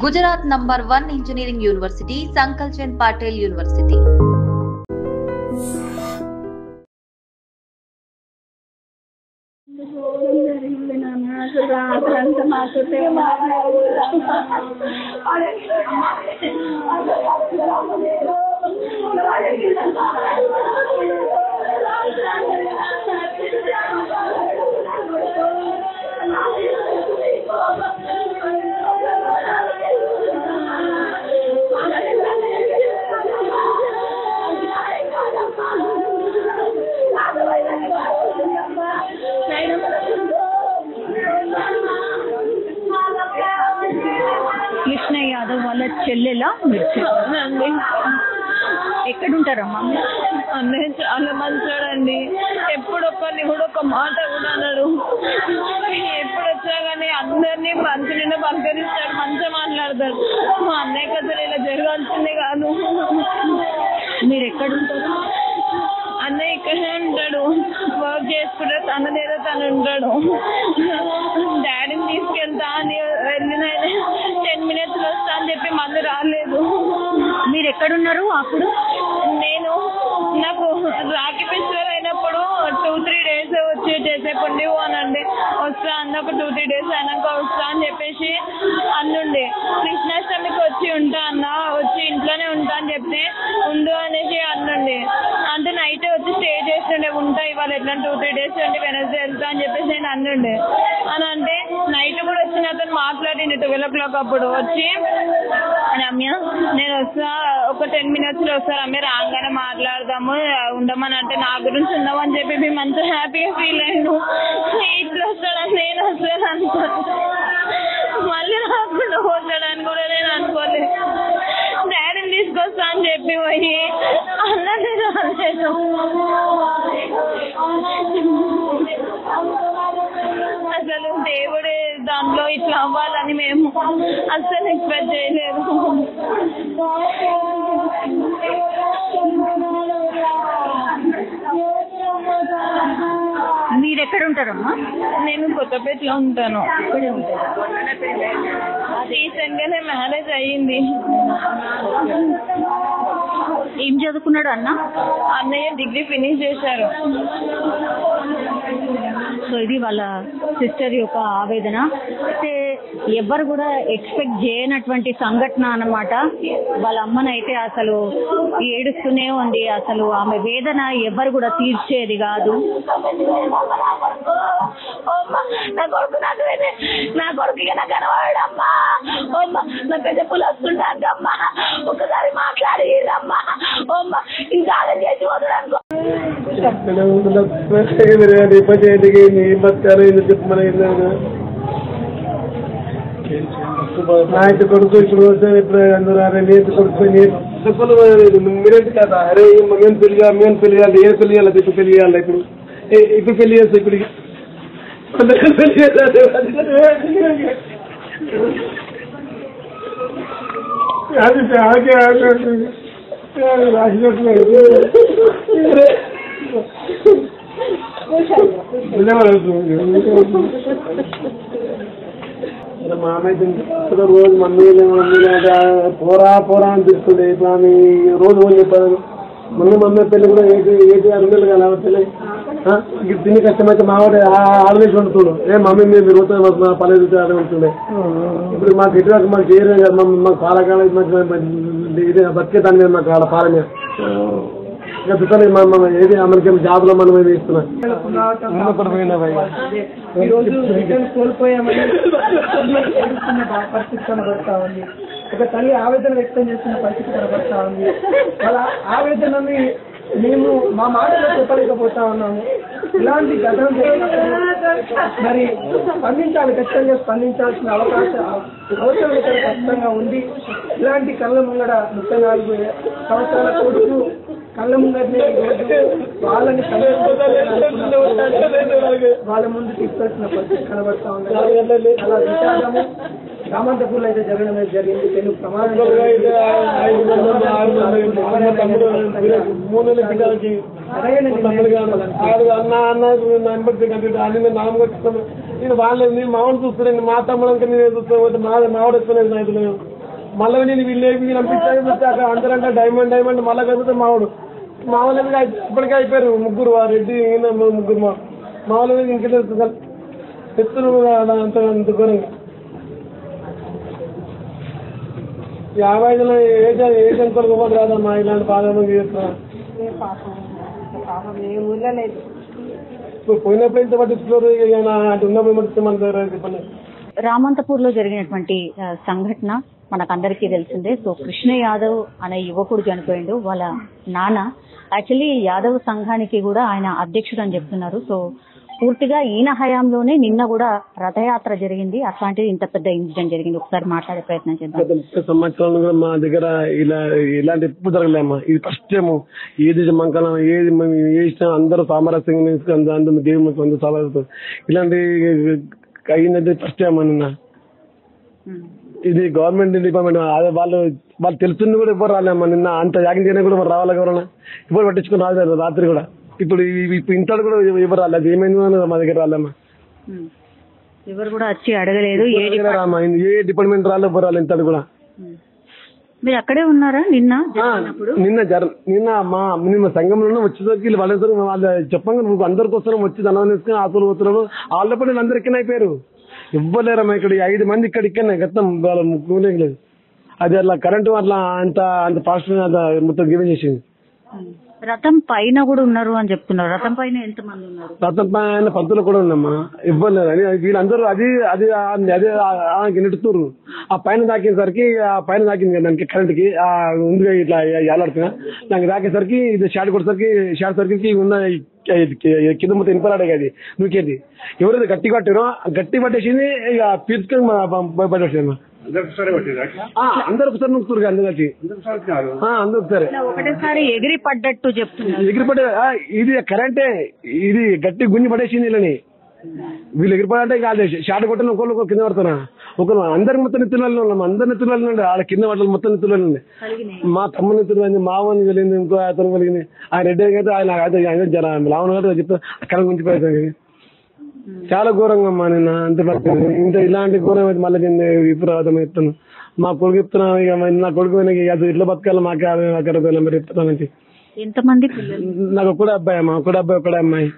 Gujarat #1 Engineering University, Sankal Chand Patel University. Krishna Yadav వాళ్ళ చెల్లెలా మిర్చి ఎక్కడుంటారమ్మా? అన్నయ్య చాలా మంచోడండి. ఎప్పుడొక్కరిని కూడా ఒక మాట కూడా అన్నాడు. ఎప్పుడు వచ్చా కానీ అందరినీ మంచి పలకరిస్తాడు, మంచిగా మాట్లాడతాడు. మా అన్నయ్యకి అసలు ఇలా జరగాల్సిందే కాదు. మీరు ఎక్కడుంటారు? అన్నయ్య ఇక్కడే ఉంటాడు, వర్క్ చేసుకుంటే తనదేదో తను ఉంటాడు. డాడీని తీసుకెళ్తా అని వెళ్ళిన 10 minutes వస్తా అని చెప్పి మళ్ళీ రాలేదు. మీరు ఎక్కడున్నారు అప్పుడు? నాకు రాఖీ ఫెస్టివల్ అయినప్పుడు 2-3 days వచ్చి చేసేపండి అనండి, వస్తా అన్న. ఒక 2-3 days అయినాక వస్తా అని చెప్పేసి అన్నుండే. కృష్ణాష్టమికి వచ్చి ఉంటా అన్న, వచ్చి ఇంట్లోనే ఉంటా అని చెప్తే ఉండు అనేసి అన్నుండే. అంటే నైట్ వచ్చి స్టే చేస్తుండే, ఉంటా ఇవాళ ఎట్లా 2-3 days ఉండి వెనస్డే వెళ్తా అని చెప్పేసి నేను అన్నుండే. అని అంటే నైట్ కూడా వచ్చి నాతో మాట్లాడింది 12 o'clock అప్పుడు వచ్చి, రమ్య నేను వస్తా, ఒక 10 minutes వస్తా రమ్య, రాగానే మాట్లాడదాము ఉండమని అంటే నా గురించి ఉండమని చెప్పి మంచిగా హ్యాపీగా ఫీల్ అయ్యాను. ఇట్లా వస్తాడని నేను వస్తాను అనుకోలేదు, మళ్ళీ రాకుండా పోతాడని కూడా నేను అనుకోలేదు. డాడీని తీసుకొస్తా అని చెప్పి పోయి అన్నది రాలేదు. అసలు దేవుడే దాంట్లో ఇట్లా అవ్వాలని మేము అస్సలు ఎక్స్పెక్ట్ చేయలేదు. మీరు ఎక్కడ ఉంటారమ్మా? నేను కొత్తపేటలో ఉంటాను. రీసెంట్ గానే మ్యారేజ్ అయ్యింది. ఏం చదువుకున్నాడు అన్న? అన్నయ్య డిగ్రీ ఫినిష్ చేశారు. సో ఇది వాళ్ళ సిస్టర్ యొక్క ఆవేదన. అయితే ఎవరు కూడా ఎక్స్పెక్ట్ చేయనటువంటి సంఘటన అన్నమాట. వాళ్ళ అమ్మనైతే అసలు ఏడుస్తూనే ఉంది. అసలు ఆమె వేదన ఎవరు కూడా తీర్చేది కాదు. నా కొడుకు కనవాడమ్మా, నా పెద్ద పులు వస్తుండమ్మా, ఒకసారి మాట్లాడిరమ్మా, ఇంకా ఆగం చేసి వదలనుకో. నాయకు కొడుకు ఇప్పుడు ఇప్పుడు అందరూ నేతి కొడుకు మీరేంటి కదా, అరే మేము పెళ్ళియాలి ఏ పెళ్ళి చేయాలి, ఇప్పుడు పెళ్లి చేయాలి, ఇప్పుడు పెళ్లి చేస్తే ఇప్పటికి అది మామైతే రోజు మమ్మీ పోరా అని తిరుగుతుండే. ఇప్పుడు ఆమె రోజు చెప్పారు మమ్మీ పెళ్ళి కూడా 6 నెలలు కదా పెళ్ళి తిని కష్టమైతే మావాడు ఆడవేసి వండుతుండు. మమ్మీ మీరు రోజు పల్లె ఆడ ఉంటుండే. ఇప్పుడు మాకు ఎటువంటి మాకు చేయరు కదా, మాకు పాలకాల ఇదే బతికే దాని మీద మాకు ఆడ పాల మీద ఏది అమెరికన్ జాబ్ లో మనం ఏమి ఇస్తున్నాం. కోల్పోయామని పరిస్థితి కనబడతా ఉంది. ఒక తల్లి ఆవేదన వ్యక్తం చేస్తున్న పరిస్థితి కనబడతా ఉంది. వాళ్ళ ఆవేదనని మేము మా మాటలో చెప్పలేకపోతా ఉన్నాము. ఇలాంటి ఘటన మరి స్పందించాలి, ఖచ్చితంగా స్పందించాల్సిన అవసరం ఇక్కడ ఖచ్చితంగా ఉంది. ఇలాంటి కళ్ళ ముంగడ 34 సంవత్సరాల కొడుకు కళ్ళ ముంగడనే వాళ్ళని వాళ్ళ ముందు తీసుకొచ్చిన పరిస్థితి కనబడతా ఉంది. అలా విషాదము రామంతపూర్లో అయితే జరగడం జరిగింది. తెలుగు ప్రమాణం అన్న నేను వాళ్ళని నేను మామూలు చూస్తున్నాను, మా తమ్ముడు ఇంకా నేను చూస్తాను, మావాడు వస్తున్నాను నాయకులు. మళ్ళీ నేను వీళ్ళు పంపించాక అక్కడ అందరంటే డైమండ్ మళ్ళీ కదుగుతా మావాడు. మా వాళ్ళ మీద ఇప్పటికే అయిపోయారు ముగ్గురు, రెడ్డి ముగ్గురు మా వాళ్ళ మీద ఇంకెళ్ళి చెప్తున్నాను అంత ఘోరంగా. 55 ఏ జంతువులకు కూడా రాదమ్మా ఇలాంటి బాధలు చేస్తున్నా. పోయినప్పుడు ఇంత పట్టించుకోరు, అటు ఉన్నప్పుడు పట్టిస్తే మన దగ్గర చెప్పండి. రామంతపూర్ లో జరిగినటువంటి సంఘటన మనకందరికీ తెలిసిందే. సో కృష్ణ యాదవ్ అనే యువకుడు చనిపోయిండు. వాళ్ళ నాన్న యాక్చువల్లీ యాదవ్ సంఘానికి కూడా ఆయన అధ్యక్షుడు అని చెప్తున్నారు. సో పూర్తిగా ఈయన హయాంలోనే నిన్న కూడా రథయాత్ర జరిగింది. అట్లాంటిది ఇంత పెద్ద ఇన్సిడెంట్ జరిగింది. ఒకసారి మాట్లాడే ప్రయత్నం చేద్దాం. 30 సంవత్సరాలు కూడా మా దగ్గర ఇలాంటి ఎప్పుడు జరగలేమ్మా. ఇది ఫస్ట్ టైం. ఏది మంకలం ఏది చేసినా అందరూ సామరస్యంగా అందరూ దేవుడు అందరూ సామరస్యం ఇలాంటి అయిందంటే ఫస్ట్ టైం నిన్న. ఇది గవర్నమెంట్ డిపార్ట్మెంట్ వాళ్ళు తెలుస్తుంది కూడా ఎవరు రాలేమ్మా. నిన్న అంత యాగం చేయడం కూడా మరి రావాలి ఎవరన్నా ఇప్పుడు పట్టించుకుని రాలేదు రాత్రి కూడా. ఇప్పుడు ఇంట్లో కూడా ఎవరు రాలేదు. ఏమైంది మా దగ్గర రాలేమ్మా. ఎవరు కూడా వచ్చి అడగలేదు. ఏ డిపార్ట్మెంట్ రాలేదు ఎవరు రాలేదు ఇంత కూడా. మీరు అక్కడే ఉన్నారా నిన్న? నిన్న మా సంఘంలో వచ్చేసరికి వాళ్ళు చెప్పంగా నువ్వు అందరికి వస్తున్నాం వచ్చి దండం తీసుకుని ఆకులు పోతున్నాడు. వాళ్ళప్పుడు నేను అందరు ఎక్కడ అయిపోయారు. ఇవ్వలేరమ్మా. ఇక్కడ 5 మంది ఇక్కడనే గతం వాళ్ళ ముగ్గురే లేదు. అది అట్లా కరెంటు అట్లా అంత ఫాస్ట్ మొత్తం గివెన్ చేసింది. రథం పైన కూడా ఉన్నారు అని చెప్తున్నారు. రథం పైన ఎంత మంది ఉన్నారు? రథం పైన పంతులు కూడా ఉన్నామ్మా. ఇవ్వలేదు అని వీళ్ళందరూ అది నెట్టుతున్నారు. ఆ పైన తాకేసరికి తాకింది కదా దానికి కరెంట్ కి ముందుగా ఇట్లా ఏలాడుతున్నా దానికి తాకేసరికి ఇది షార్ట్ సర్కిల్ ఉన్న కింద మొత్తం ఇనుపలాడే అది నూకేది. ఎవరైతే గట్టి పట్టారో గట్టి పట్టేసింది ఇక పీల్చుకొని పట్టేసింది. అందరూ ఒకసారి నొక్కుతారు అందరు కలిసి అందరూ ఒకసారి ఒకటేసారి ఎగిరి పడ్డట్టు చెప్తున్నారు. ఎగిరి పడ్డ ఇది కరెంటే. ఇది గట్టి గుంజి పడేసింది వీళ్ళని. వీళ్ళు ఎగిరిపడంటే కాదు షాట్ కొట్టిన ఒకళ్ళు కింద పడుతున్నా ఒకరు అందరికి మొత్తం నెత్తులలో ఉన్నాం. అందరి నెత్తులలో ఉండే వాళ్ళ కింద పడ్డలు మొత్తం నెత్తులలో ఉండే. మా తమ్ముడు నెత్తులు అయింది, మావని కలిగింది, ఇంకో అతను కలిగింది. ఆ రెడ్డి అయితే ఆయన లావణ గారు చెప్తా అక్కడ గుంచిపోయింది. చాలా ఘోరంగా అమ్మా నిన్న అంత పరిస్థితి. ఇంత ఇలాంటి ఘోరం అయితే మళ్ళీ విపరీతం చెప్తాను. మా కొడుకు చెప్తున్నా ఇక నా కొడుకు అది ఇట్లా బతకాలి మాకే అక్కడ మరి చెప్తాను. ఎంతమంది నాకు కూడా అబ్బాయి అమ్మా. ఒకడే అమ్మాయి.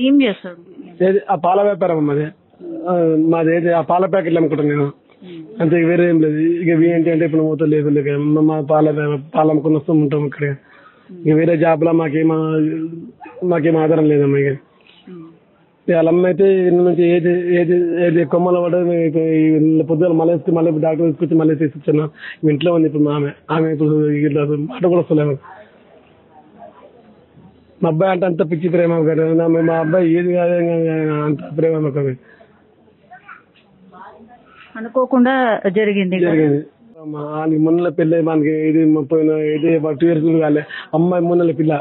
ఏం చేస్తాడు? ఆ పాల వ్యాపారం అమ్మది. మాది అయితే ఆ పాల ప్యాకెట్లు అమ్ముకుంటాను నేను. అంతే వేరే ఏం లేదు. ఇక ఏంటి అంటే ఇప్పుడు మూత లేదు. మా పాలు అమ్ముకుని వస్తూ ఉంటాం ఇక్కడ. ఇక వేరే జాబ్లో మాకేం ఆధారం లేదమ్మా. ఇక వాళ్ళ అమ్మ అయితే నుంచి ఏది కొమ్మల పడదు. పొద్దున మళ్ళీ డాక్టర్ తీసుకొచ్చి మళ్ళీ తీసుకొచ్చాను. ఇంట్లో ఉంది ఇప్పుడు ఆమె ఇప్పుడు మాట కూడా వస్తలేము. మా అబ్బాయి అంటే అంత పిచ్చి ప్రేమ కదా. మా అబ్బాయి ఏది కాదు అంత ప్రేమ అనుకోకుండా జరిగింది. మొన్న పెళ్ళి మనకి ఇది పోయిన 2 years కాలే. అమ్మాయి మొన్న పిల్ల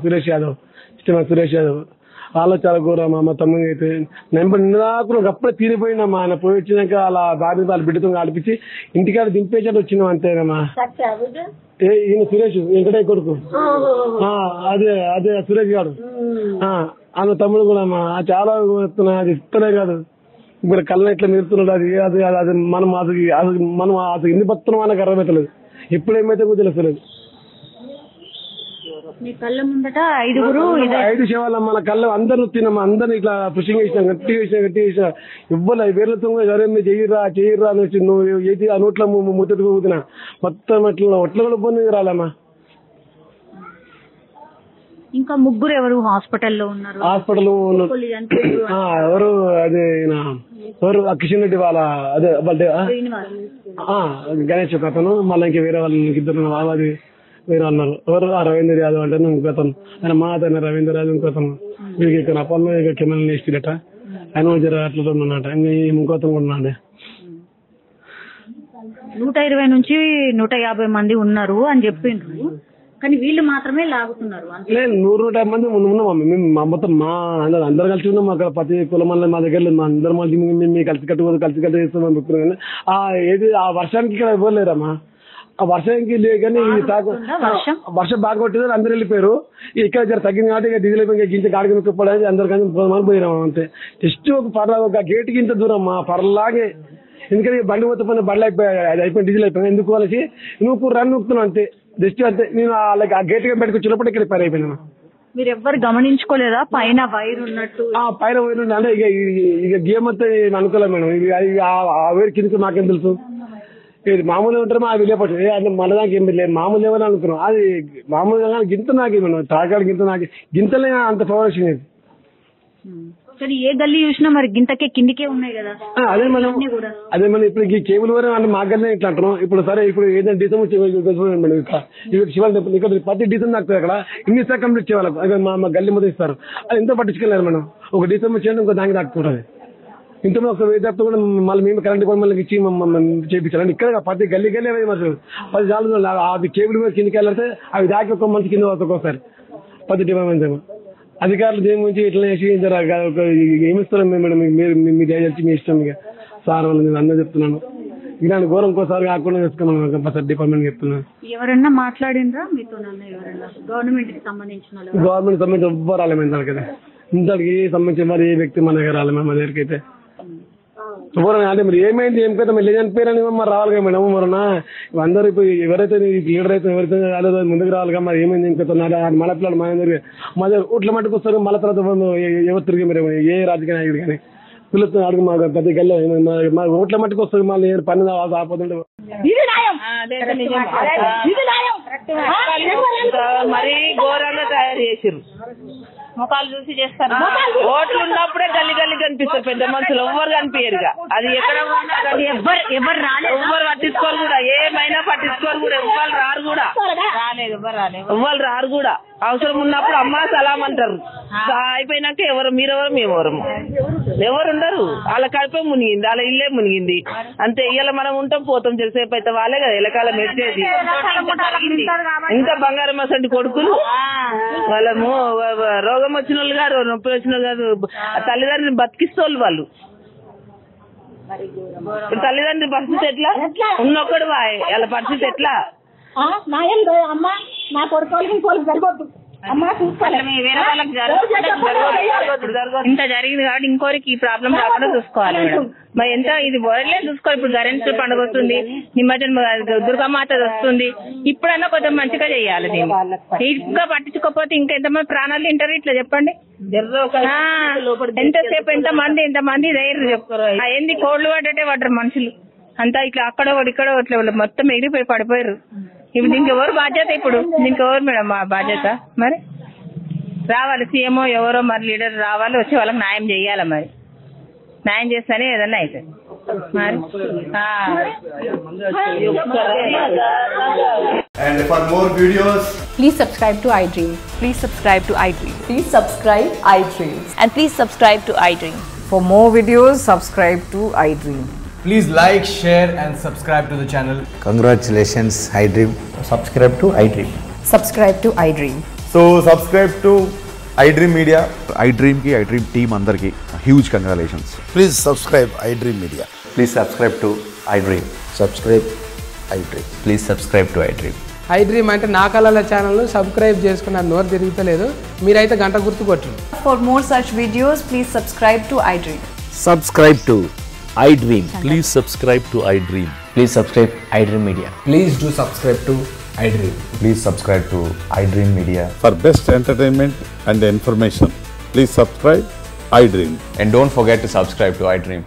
సురేష్ యాదవ్ ఇష్టం. సురేష్ యాదవ్ వాళ్ళు చాలా ఘోరం. మా తమ్ముడు అయితే నాకు అప్పుడే తీరిపోయినామా. ఆయన పోయి వచ్చినాక అలా దాని వాళ్ళ బిడ్డతో ఆడిపించి ఇంటికాడ దింపేసాడు వచ్చినాం అంతేనమ్మా. ఈయన సురేష్ వెంకటయ్య కొడుకు. అదే సురేష్ గారు. ఆమె తమ్ముడు కూడా అమ్మా చాలా అది ఇస్తనే కాదు ఇప్పుడు కళ్ళ ఇట్లా నిరుతున్నాడు. అది మనం అసలు ఎన్ని బతున్నాం మనకు అర్థమవుతలేదు. ఎప్పుడు ఏమైతే కూడా తెలుస్తలేదు. మీ కళ్ళ ముందట 5 శవాలు మన కళ్ళు అందరూ తిన్నామా. అందరిని ఇట్లా పుషింగ్ చేసినాం. గట్టి చేసినా ఇవ్వలే. వేర్లతో సరే చెయ్యరా అని వచ్చి నువ్వు ఏది ఆ నోట్ల ముద్దకు ఊదినా మొత్తం అట్లా ఒట్ల కూడా పోనీ రాలేమ్మా. ఇంకా 3 ఎవరు హాస్పిటల్లో ఉన్నారు? హాస్పిటల్ ఎవరు అదే ఎవరు కిషన్ రెడ్డి వాళ్ళ అదే గణేష్ ఒక అతను. మళ్ళీ ఇంకా వేరే వాళ్ళు 2 అది వేరే అన్నారు. ఎవరు రవీంద్ర యాదవ్ అంటే ఇంకొకతను. ఆయన మా అతను రవీంద్ర యాదవ్ ఇంకొకతను. వీళ్ళకి ఇక్కడ అప్పట్లో ఇక కెమెరా నేర్చుకునేట ఆయన జర అట్లా ఉన్నట. ఇంకొకతను కూడా ఉన్నాడు. 120 నుంచి 150 మంది ఉన్నారు అని చెప్పిండ్రు. కానీ వీళ్ళు మాత్రమే లాగుతున్నారు. 100-150 మంది ఉన్నాం. మేము మొత్తం అందరు కలిసి ఉన్నాం. అక్కడ ప్రతి కులం వల్ల మా దగ్గర లేదు. మా అందరం కలిసి కట్టుకోదు కలిసి చేస్తామని చెప్తున్నాం. కానీ ఏది ఆ వర్షానికి ఇక్కడ ఇవ్వలేరమ్మా. ఆ వర్షానికి లేదు కానీ వర్షం బాగా కొట్టింది అందరూ వెళ్ళిపోయారు. ఇక్కడ జర తగ్గింది కాబట్టి ఇక డీజిల్ అయిపోయి గింత గాడికి నొక్కిపోవడానికి అందరికీ పోయినాం అంతే. జస్ట్ ఒక గేటుకి ఇంత దూరం మా పర్లాగే, ఎందుకంటే బండి పోతే పైన బండ్లు అయిపోయి డీజిల్ అయిపోయింది ఎందుకు వాళ్ళకి నువ్వు రన్ నొక్కుతున్నావు అంతే. జస్ట్ అంతే నేను ఆ గేట్ బయటకు వచ్చినప్పుడు ఇక్కడ పైన అయిపోయినా. మీరు ఎవ్వరు గమనించుకోలేదా పైన వైర్ ఉన్నట్టు? పైన వైర్ ఉన్నట్టు అంటే ఇక గేమ్ అంతా అనుకోలేదు మేడం. ఆ వైర్ కిందకి మాకేం తెలుసు, ఇది మామూలుగా ఉంటారు మా వెళ్ళిపోతుంది అంటే మన దానికి ఏం లేదు మామూలు ఏమని అనుకున్నాం. అది మామూలుగా గింత నాకే మేడం, తాకాడు గింత నాకే గింతలే అంత పవర్ వచ్చింది. సరే ఏ గల్లీ చూసినా మరి గింతకే కిందికే ఉన్నాయి కదా. అదే మనం ఇప్పుడు ఈ కేబుల్ వరకు అంటే మా గల్లీ ఇట్లా అంటున్నాం. ఇప్పుడు సరే ఇప్పుడు ఏదైనా డీసం మేడం ఇక్కడ శివాలు ఇక్కడ ప్రతి డీసం తాకుతుంది అక్కడ ఇన్ని శాఖ కంప్లీట్ చేయాలి మా గల్లీ మొదలు ఇస్తారు. అది ఎంతో పట్టించుకెళ్ళారు మేడం. ఒక డీసం వచ్చేయండి ఇంకో దానికి తాకుతుంటుంది. ఇంత ఒక వేదాప్తో కూడా మళ్ళీ మేము కరెంట్ కూడా మళ్ళీ ఇచ్చి చేయించాలి. ఇక్కడ ప్రతి గల్లీ గల్లీ మరి 10 సార్లు అది కేబుల్ మీద కిందకి వెళ్ళితే అవి దాకి ఒక మంచి కింద ఒక్కోసారి 10 డిపార్ట్మెంట్స్ ఏమో అధికారులు దేని గురించి ఇట్లా చేసి ఏమిస్తున్నాం మేడం మీ దయచేసి మీ ఇష్టం ఇక సార్ వాళ్ళు నేను అందరూ చెప్తున్నాను. ఇలాంటి ఘోరం ఇంకోసారి కాకుండా చేసుకున్నాను డిపార్ట్మెంట్ చెప్తున్నాను. ఎవరన్నా మాట్లాడినరా మీతో? గవర్నమెంట్ కి సంబంధించిన ఎవ్వరు రాలే మేము దానికి కదా ఇంతకి సంబంధించిన మరి ఏ వ్యక్తి మన దగ్గర రాలే మా దగ్గరికి అయితే అంటే మరి ఏమైంది ఏం కదా మరి చనిపోయారని మరి రావాలి కదా మేడం. మరన్నా అందరూ ఇప్పుడు ఎవరైతే లీడర్ అయితే ఎవరైతే రాలేదో ముందుకు రావాలిగా మరి ఏమైంది ఏం కదా మన పిల్లలు మా దగ్గర మా దగ్గర ఓట్ల మట్టుకు వస్తారు. మళ్ళీ తర్వాత ఎవరు తిరిగి మీరు ఏ రాజకీయ నాయకుడు కానీ పిల్లలతో అడుగు మా పెద్ద గల్లే మా ఓట్ల మట్టుకు వస్తారు. మళ్ళీ పని ఆపోతుంటే మరీ ఘోరంగా తయారు చేసిర్రు. ముఖాలు చూసి చేస్తారు. ఓట్లు ఉన్నప్పుడే గల్లి గల్లి కనిపిస్తారు పెద్ద మనుషులు ఎవ్వరు కనిపించరుగా. అది ఎక్కడ ఎవ్వరు పట్టించుకోరు కూడా, ఏమైనా పట్టించుకోరు కూడా, ఎవ్వరు రారు కూడా, ఎవ్వరు రారు కూడా. అవసరం ఉన్నప్పుడు అమ్మ సలాం అంటారు. అయిపోయినాక ఎవరు మీరెవరు మేమెవరు ఎవరు ఉండరు. వాళ్ళ కడిపే మునిగింది, వాళ్ళ ఇల్లే మునిగింది అంతే. ఇవాళ మనం ఉంటాం పోతాం తెలిసేపు అయితే వాళ్ళే కదా ఎలకాలం మెచ్చేది. ఇంకా బంగారం అసంటి కొడుకులు వాళ్ళము రోగం వచ్చిన వాళ్ళు గారు నొప్పి వచ్చిన వాళ్ళు కాదు తల్లిదండ్రులు బతికిస్తోళ్ళు వాళ్ళు. తల్లిదండ్రుల పరిస్థితి ఎట్లా ఉన్నొక్కడు వాళ్ళ పరిస్థితి ఎట్లా? అమ్మ నా కొడుకు సరిపోద్దు ఇంత జరిగింది కాబట్టి ఇంకోరికి ఈ ప్రాబ్లం రాకుండా చూసుకోవాలి మేడం. మరి ఎంత ఇది బోర్లే చూసుకోవాలి. ఇప్పుడు గణేష్ పండుగ వస్తుంది, నిమజ్జనం దుర్గామాత వస్తుంది. ఇప్పుడన్నా కొంచెం మంచిగా చేయాలి. దీన్ని ఇంకా పట్టించుకోకపోతే ఇంకా ఎంతమంది ప్రాణాలు తింటారు ఇట్లా చెప్పండి. ఎంతసేపు ఎంతమంది ధైర్యం చెప్తారు. ఏంది కోళ్లు పడ్డట్టే పడ్డారు మనుషులు అంతా ఇట్లా అక్కడ ఇక్కడ ఇట్లా మొత్తం ఎగిరిపోయి పడిపోయారు. ఇప్పుడు దీనికి ఎవరు బాధ్యత? ఇప్పుడు దీనికి ఎవరు మేడం మా బాధ్యత? మరి రావాలి సీఎంఓ ఎవరో మరి లీడర్ రావాలి, వచ్చి వాళ్ళకి న్యాయం చేయాలి. మరి న్యాయం చేస్తేనే ఏదన్నా అయితే మరి. And for more videos, please subscribe to iDream. Please subscribe to iDream. Please subscribe iDream. And please subscribe to iDream. For more videos, subscribe to iDream. please like, share and subscribe to the channel. Congratulations, iDream. Subscribe to iDream. Subscribe to iDream. So subscribe to iDream Media. iDream ki iDream team andarki huge congratulations. Please subscribe iDream Media. Please subscribe to iDream. Subscribe iDream. Please subscribe to iDream. iDream అంటే నా కళల channel subscribe చేసుకున్న నోరు తిరుగుతలేదు, మీరైతే గంట గుర్తు కొట్టండి. For more such videos, please subscribe to iDream. Subscribe to iDream. Please subscribe to iDream. Please subscribe iDream Media. Please do subscribe to iDream. Please subscribe to iDream Media. For best entertainment and information, please subscribe iDream. And don't forget to subscribe to iDream.